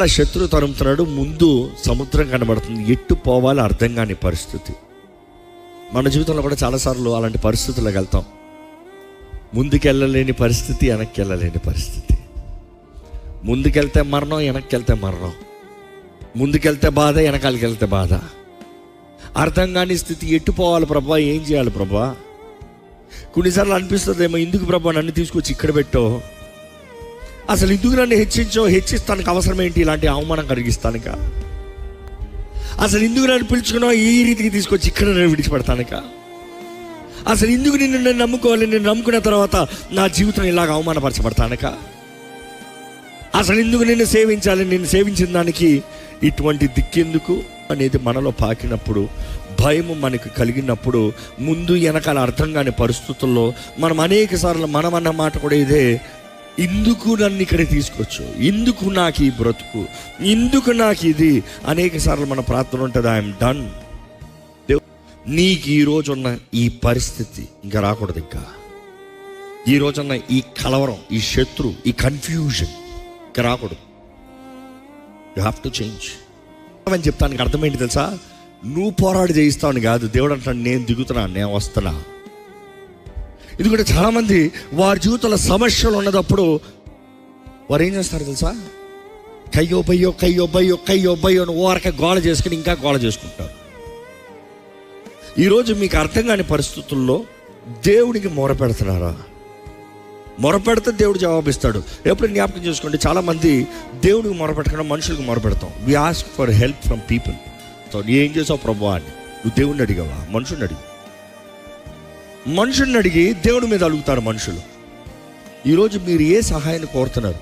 శత్రు తరుముతున్నాడు. ముందు సముద్రం కనబడుతుంది, ఎట్టు పోవాలో అర్థం కాని పరిస్థితి. మన జీవితంలో కూడా చాలాసార్లు అలాంటి పరిస్థితులకు వెళ్తాం. ముందుకెళ్ళలేని పరిస్థితి, వెనక్కి వెళ్ళలేని పరిస్థితి. ముందుకెళ్తే మరణం, వెనక్కి వెళ్తే మరణం. ముందుకెళ్తే బాధ, వెనకాలకి వెళ్తే బాధ. అర్థం కాని స్థితి. ఎట్టు పోవాలి ప్రభా, ఏం చేయాలి ప్రభా? కొన్నిసార్లు అనిపిస్తుందేమో, ఎందుకు ప్రభా నన్ను తీసుకొచ్చి ఇక్కడ పెట్టో, అసలు ఎందుకు నన్ను హెచ్చిస్తానికి అవసరం ఏంటి? ఇలాంటి అవమానం కలిగిస్తానుక? అసలు ఎందుకు నన్ను పిలుచుకున్నావు ఈ రీతికి తీసుకొచ్చి ఇక్కడ నేను విడిచిపెడతానుక? అసలు ఎందుకు నేను నమ్ముకోవాలి? నేను నమ్ముకున్న తర్వాత నా జీవితం ఇలాగ అవమానపరచబడతానుక? అసలు ఎందుకు నిన్ను సేవించాలి? నేను సేవించిన దానికి ఇటువంటి దిక్కెందుకు అనేది మనలో పాకినప్పుడు, భయం మనకు కలిగినప్పుడు, ముందు వెనకాల అర్థం కాని పరిస్థితుల్లో మనం అనేక సార్లు మనం అన్న మాట కూడా ఇదే, ఎందుకు నన్ను ఇక్కడ తీసుకొచ్చు, ఎందుకు నాకు ఈ బ్రతుకు, ఎందుకు నాకు ఇది? అనేక సార్లు మన ప్రార్థన ఉంటుంది, ఐఎమ్ డన్. నీకు ఈ రోజున్న ఈ పరిస్థితి ఇంకా రాకూడదు. ఇంకా ఈ రోజున్న ఈ కలవరం, ఈ శత్రు, ఈ కన్ఫ్యూజన్ ఇంకా రాకూడదు. యూ హ్యావ్ టు చేంజ్ అని చెప్తానికి అర్థమైంది తెలుసా? నువ్వు పోరాడి చేయిస్తావని కాదు. దేవుడు అంటాడు, నేను దిగుతున్నా, నేను వస్తున్నా. ఎందుకంటే చాలామంది వారి జీవితంలో సమస్యలు ఉన్నదప్పుడు వారు ఏం చేస్తారు తెలుసా? కయ్యో బయ్యో కయ్యో బయ్యో కయ్యో బయ్యో అని ఓరక గోళ చేసుకుని ఇంకా గోళ చేసుకుంటారు. ఈరోజు మీకు అర్థం కాని పరిస్థితుల్లో దేవుడికి మొరపెడుతున్నారా? మొరపెడితే దేవుడు జవాబిస్తాడు. ఎప్పుడు జ్ఞాపకం చేసుకోండి, చాలామంది దేవుడికి మొరపెట్టకుండా మనుషులకు మొరపెడతాం. We ask for help from people. So ఏం చేసావు ప్రభు అని నువ్వు దేవుడిని అడిగావా? మనుషుని అడిగి, మనుషుని అడిగి దేవుడి మీద అడుగుతారు మనుషులు. ఈరోజు మీరు ఏ సహాయాన్ని కోరుతున్నారు?